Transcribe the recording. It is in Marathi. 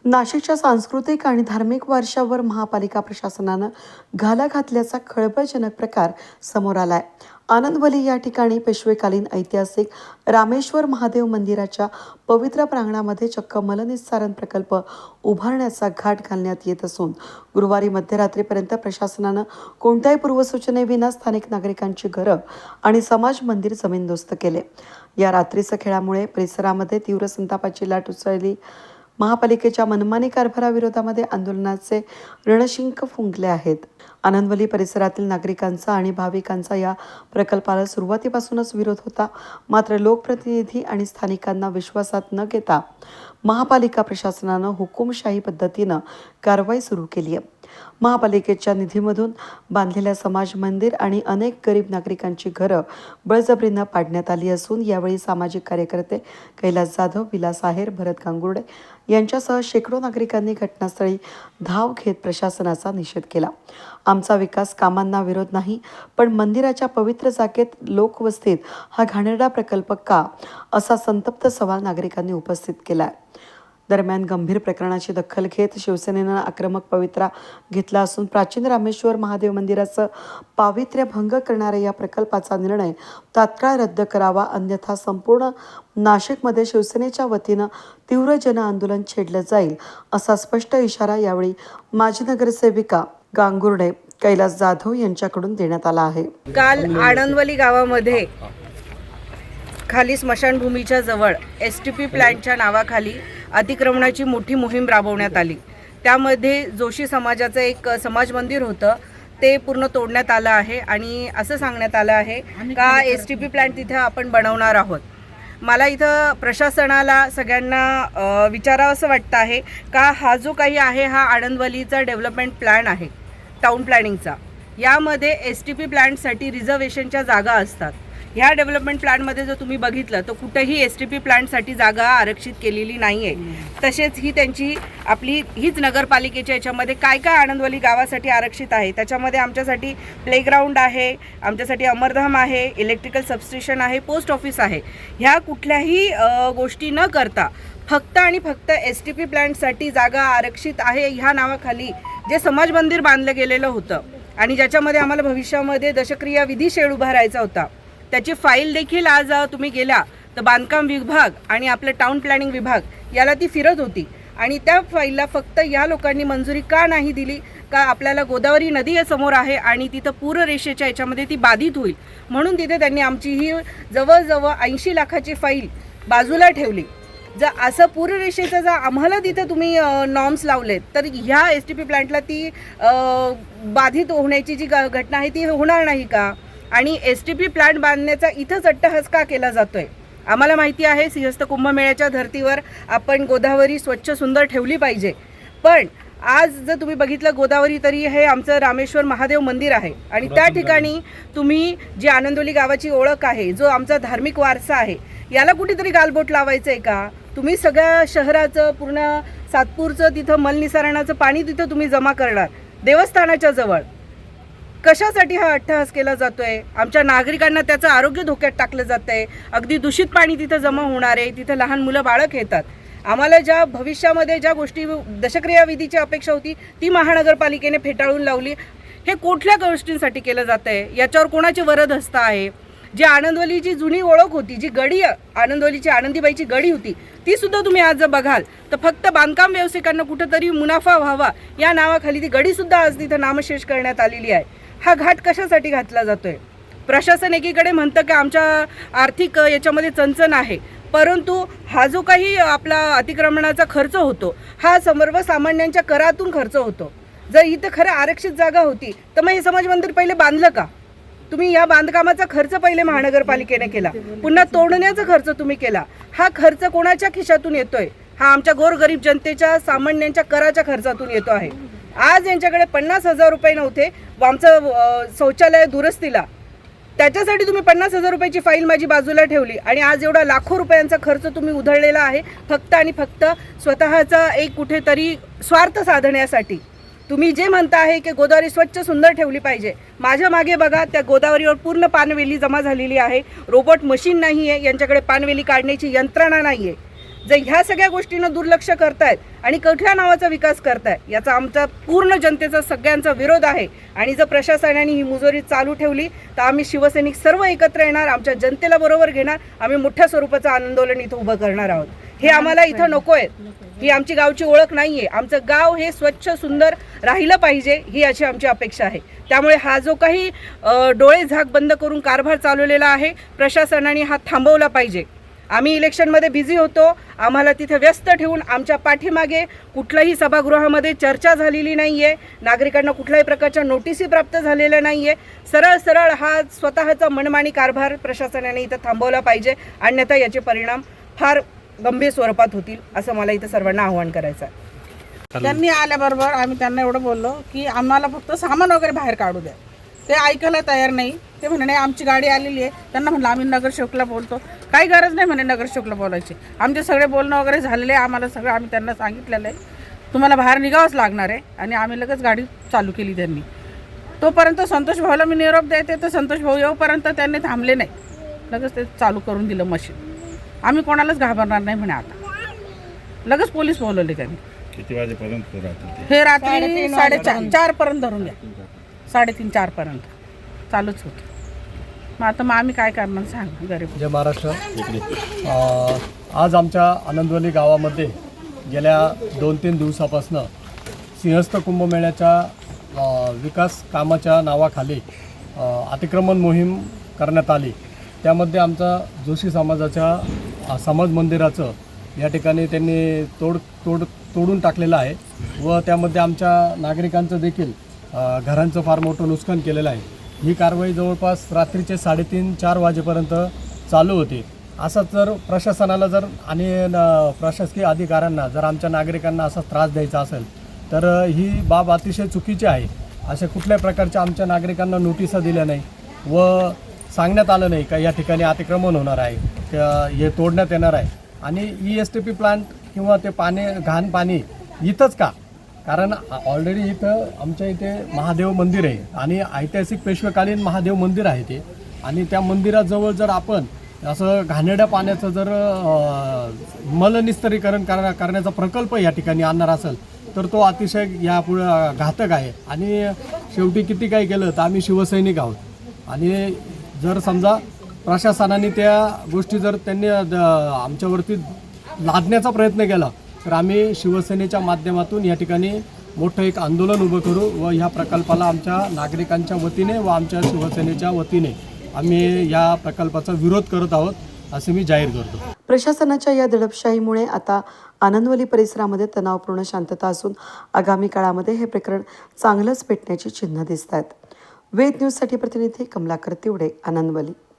नाशिकच्या सांस्कृतिक आणि धार्मिक वारशावर महापालिका प्रशासनानं घाला घातल्याचा खळबळजनक प्रकार समोर आलाय. आनंदवली या ठिकाणी पेशवेकालीन ऐतिहासिक रामेश्वर महादेव मंदिराच्या पवित्र प्रांगणामध्ये चक्क मलनिस्सारण प्रकल्प उभारण्याचा घाट घालण्यात येत असून गुरुवारी मध्यरात्रीपर्यंत प्रशासनानं कोणत्याही पूर्वसूचनेविना स्थानिक नागरिकांची घरं आणि समाज मंदिर जमीनदोस्त केले. या रात्रीच्या खेळामुळे परिसरामध्ये तीव्र संतापाची लाट उसळली. महापालिकेच्या मनमानी कारभाराविरोधामध्ये आंदोलनाचे रणशिंग फुंकले आहेत. आनंदवली परिसरातील नागरिकांचा आणि भाविकांचा या प्रकल्पाला सुरुवातीपासूनच विरोध होता. मात्र लोकप्रतिनिधी आणि स्थानिकांना विश्वासात न घेता महापालिका प्रशासनानं हुकुमशाही पद्धतीनं कारवाई सुरू केली आहे. महापालिकेच्या निधीमधून बांधलेल्या समाज मंदिर आणि अनेक गरीब नागरिकांची घरं बळजबरीनं पाडण्यात आली असून यावेळी सामाजिक कार्यकर्ते कैलास जाधव, विलास आहेर, भरत गांगुर्डे यांच्यासह शेकडो नागरिकांनी घटनास्थळी धाव घेत प्रशासनाचा निषेध केला. आमचा विकास कामांना विरोध नाही, पण मंदिराच्या पवित्र जागेत लोकवस्तीत हा घाणेरडा प्रकल्प का, असा संतप्त सवाल नागरिकांनी उपस्थित केला. दरम्यान गंभीर प्रकरणाची दखल घेत शिवसेनेनं आक्रमक पवित्रा घेतला असून प्राचीन रामेश्वर महादेव मंदिराचं पावित्र्य भंग करणाऱ्या या प्रकल्पाचा निर्णय तात्काळ रद्द करावा, अन्यथा संपूर्ण नाशिकमध्ये शिवसेनेच्या वतीनं तीव्र जन आंदोलन छेडलं जाईल, असा स्पष्ट इशारा यावेळी माजी नगरसेविका गांगुर्डे, कैलास जाधव यांच्याकडून देण्यात आला आहे. काल आनंदवली गावामध्ये खाली स्मशानभूमीच्या जवळ STP प्लॅनच्या नावाखाली अतिक्रमणाची मोठी मोहीम राबवण्यात आली. त्यामध्ये जोशी समाजाचं एक समाज मंदिर होतं, ते पूर्ण तोडण्यात आलं आहे आणि असं सांगण्यात आलं आहे का STP प्लॅन तिथे आपण बनवणार आहोत. मला इथं प्रशासनाला सगळ्यांना विचारावं असं वाटतं आहे का हा जो काही आहे हा आनंदवलीचा डेव्हलपमेंट प्लॅन आहे, टाउन प्लॅनिंगचा. यामध्ये STP प्लॅनसाठी रिझर्वेशनच्या जागा असतात. ह्या डेव्हलपमेंट प्लॅनमध्ये जर तुम्ही बघितलं तर कुठेही STP प्लॅनसाठी जागा आरक्षित केलेली नाही आहे. तसेच ही त्यांची आपली हीच नगरपालिकेच्या याच्यामध्ये काय काय आनंदवली गावासाठी आरक्षित आहे. त्याच्यामध्ये आमच्यासाठी प्लेग्राऊंड आहे, आमच्यासाठी अमरधाम आहे, इलेक्ट्रिकल सबस्टेशन आहे, पोस्ट ऑफिस आहे. ह्या कुठल्याही गोष्टी न करता फक्त आणि फक्त STP प्लॅनसाठी जागा आरक्षित आहे ह्या नावाखाली जे समाज मंदिर बांधलं गेलेलं होतं आणि ज्याच्यामध्ये आम्हाला भविष्यामध्ये दशक्रिया विधी शेड उभारायचा होता, त्याची फाईल देखील आज तुम्ही गेला तर बांधकाम विभाग आणि आपलं टाउन प्लॅनिंग विभाग याला ती फिरत होती आणि त्या फाईलला फक्त या लोकांनी मंजुरी का नाही दिली का आपल्याला गोदावरी नदी समोर आहे आणि तिथं पूररेषेच्या याच्यामध्ये ती बाधित होईल म्हणून तिथे त्यांनी आमची ही जवळजवळ 80 लाखाची फाईल बाजूला ठेवली. जर असं पूररेषेचं जर आम्हाला तिथं तुम्ही नॉर्म्स लावलेत तर ह्या STP प्लॅन्टला ती बाधित होण्याची जी घटना आहे ती होणार नाही का. आणि STP प्लॅन्ट बांधण्याचा इथंच अट्टहास का केला जातोय. आम्हाला माहिती आहे सिंहस्थ कुंभमेळ्याच्या धर्तीवर आपण गोदावरी स्वच्छ सुंदर ठेवली पाहिजे, पण आज जर तुम्ही बघितलं गोदावरी तरी हे आमचं रामेश्वर महादेव मंदिर आहे आणि त्या ठिकाणी तुम्ही जी आनंदवली गावाची ओळख आहे, जो आमचा धार्मिक वारसा आहे, याला कुठेतरी गालबोट लावायचं आहे का. तुम्ही सगळ्या शहराचं पूर्ण सातपूरचं तिथं मलनिसारणाचं पाणी तिथं तुम्ही जमा करणार देवस्थानाच्या जवळ. कशासाठी हा अट्टहास केला जातोय. आमच्या नागरिकांना त्याचं आरोग्य धोक्यात टाकलं जात आहे. अगदी दूषित पाणी तिथं जमा होणार आहे, तिथं लहान मुलं बाळक येतात. आम्हाला ज्या भविष्यामध्ये ज्या गोष्टी दशक्रिया विधीची अपेक्षा होती ती महानगरपालिकेने फेटाळून लावली. हे कुठल्या गोष्टींसाठी केलं जात आहे, याच्यावर कोणाची वरदहस्त आहे. जी आनंदवलीची जुनी ओळख होती, जी गडी आनंदवलीची आनंदीबाईची गडी होती, ती सुद्धा तुम्ही आज जर बघाल तर फक्त बांधकाम व्यावसायिकांना कुठंतरी मुनाफा व्हावा या नावाखाली ती गडी सुद्धा आज तिथं नामशेष करण्यात आलेली आहे. हा घाट कशासाठी घातला जातोय. प्रशासन एकीकडे म्हणतं की आमच्या आर्थिक याच्यामध्ये चणचण आहे, परंतु हा जो काही आपला अतिक्रमणाचा खर्च होतो हा सर्वसामान्यांच्या करातून खर्च होतो. जर इथं खरं आरक्षित जागा होती तर मग हे समाज मंदिर पहिले बांधलं का. तुम्ही या बांधकामाचा खर्च पहिले महानगरपालिकेने केला, पुन्हा तोडण्याचा खर्च तुम्ही केला. हा खर्च कोणाच्या खिशातून येतोय. हा आमच्या गोरगरीब जनतेच्या सामान्यांच्या कराच्या खर्चातून येतो आहे. आज यांच्याकडे 50,000 रुपये नव्हते आमचं शौचालय दुरुस्तीला, त्याच्यासाठी तुम्ही 50,000 रुपयाची फाईल माझी बाजूला ठेवली आणि आज एवढा लाखो रुपयांचा खर्च तुम्ही उधळलेला आहे फक्त आणि फक्त स्वतःचा एक कुठेतरी स्वार्थ साधण्यासाठी. तुम्ही जे म्हणता आहे की गोदावरी स्वच्छ सुंदर ठेवली पाहिजे, माझ्या मागे बघा त्या गोदावरीवर पूर्ण पानवेली जमा झालेली आहे. रोबोट मशीन नाही आहे, यांच्याकडे पानवेली काढण्याची यंत्रणा नाही आहे. जर ह्या सगळ्या गोष्टींना दुर्लक्ष करतायत आणि कुठल्या नावाचा विकास करताय याचा आमचा पूर्ण जनतेचा सगळ्यांचा विरोध आहे. आणि जर प्रशासनाने ही मुजोरी चालू ठेवली तर आम्ही शिवसैनिक सर्व एकत्र येणार, आमच्या जनतेला बरोबर घेणार, आम्ही मोठ्या स्वरूपाचं आंदोलन इथं उभं करणार आहोत. हे आम्हाला इथं नको आहे, ही आमची गावची ओळख नाही आहे. आमचं गाव हे स्वच्छ सुंदर राहिलं पाहिजे ही अशी आमची अपेक्षा आहे. त्यामुळे हा जो काही डोळे झाक बंद करून कारभार चालवलेला आहे प्रशासनाने हा थांबवला पाहिजे. आम्ही इलेक्शनमध्ये बिझी होतो, आम्हाला तिथे व्यस्त ठेवून आमच्या पाठीमागे कुठल्याही सभागृहामध्ये चर्चा झालेली नाही आहे, नागरिकांना कुठल्याही प्रकारच्या नोटिसी प्राप्त झालेल्या नाही आहे. सरळ सरळ हा स्वतःचा मनमानी कारभार प्रशासनाने इथं थांबवला पाहिजे, अन्यथा याचे परिणाम फार गंभीर स्वरूपात होतील असं मला इथं सर्वांना आवाहन करायचं आहे. त्यांनी आल्याबरोबर आम्ही त्यांना एवढं बोललो की आम्हाला फक्त सामान वगैरे बाहेर काढू द्या. ते ऐकायला तयार नाही. ते म्हणे नाही आमची गाडी आलेली आहे. त्यांना म्हटलं आम्ही नगरसेवकला बोलतो. काही गरज नाही म्हणे नगरसेवकला बोलायची. आमचे सगळे बोलणं वगैरे झालेले आहे. आम्हाला सगळं आम्ही त्यांना सांगितलेलं आहे तुम्हाला बाहेर निघावंच लागणार आहे. आणि आम्ही लगेच गाडी चालू केली त्यांनी. तोपर्यंत संतोष भाऊला मी निरोप द्यायचे तर संतोष भाऊ येऊपर्यंत त्यांनी थांबले नाही. लगेच ते चालू करून दिलं मशीन. आम्ही कोणालाच घाबरणार नाही म्हणे आता. लगेच पोलीस बोलवले त्यांनी. किती वाजेपर्यंत राहते? हे रात्री 4:30 पर्यंत धरून घ्या. 3:30-4 पर्यंत चालूच होतं. मग आता आम्ही काय करणार सांग गरीब. जय महाराष्ट्र. आज आमच्या आनंदवली गावामध्ये गेल्या 2-3 दिवसापासून सिंहस्थ कुंभमेळ्याच्या विकास कामाच्या नावाखाली अतिक्रमण मोहीम करण्यात आली. त्यामध्ये आमचा जोशी समाजाच्या समाज मंदिराचं या ठिकाणी त्यांनी तोडून टाकलेलं आहे व त्यामध्ये आमच्या नागरिकांचं देखील घरांचं फार मोठं नुकसान केलेलं आहे. ही कारवाई जवळपास रात्रीचे 3:30-4 वाजेपर्यंत चालू होती. असंच जर प्रशासनाला जर आणि प्रशासकीय अधिकाऱ्यांना जर आमच्या नागरिकांना असा त्रास द्यायचा असेल तर ही बाब अतिशय चुकीची आहे. अशा कुठल्याही प्रकारच्या आमच्या नागरिकांना नोटिसा दिल्या नाही व सांगण्यात आलं नाही का या ठिकाणी अतिक्रमण होणार आहे, हे तोडण्यात येणार आहे. आणि ESTP प्लांट किंवा ते घाण पाणी इथंच का? कारण ऑलरेडी इथं आमच्या इथे महादेव मंदिर आहे आणि ऐतिहासिक पेशवेकालीन महादेव मंदिर आहे ते. आणि त्या मंदिराजवळ जर आपण असं घाणेरड्या पाण्याचं जर मलनिस्तरीकरण करण्याचा प्रकल्प या ठिकाणी आणणार असेल तर तो अतिशय यापुढे घातक आहे. आणि शेवटी किती काही केलं तर आम्ही शिवसैनिक आहोत. आणि जर समजा प्रशासनाने त्या गोष्टी जर त्यांनी आमच्यावरती लादण्याचा प्रयत्न केला तर आम्ही शिवसेनेच्या माध्यमातून या ठिकाणी मोठं एक आंदोलन उभं करू व ह्या प्रकल्पाला आमच्या नागरिकांच्या वतीने व आमच्या शिवसेनेच्या वतीने आम्ही या प्रकल्पाचा विरोध करत आहोत असे मी जाहीर करतो. प्रशासनाच्या या दडपशाहीमुळे आता आनंदवली परिसरामध्ये तणावपूर्ण शांतता असून आगामी काळामध्ये हे प्रकरण चांगलंच पेटण्याची चिन्ह दिसत आहेत. वेद न्यूजसाठी प्रतिनिधी कमलाकर तिवडे, आनंदवली.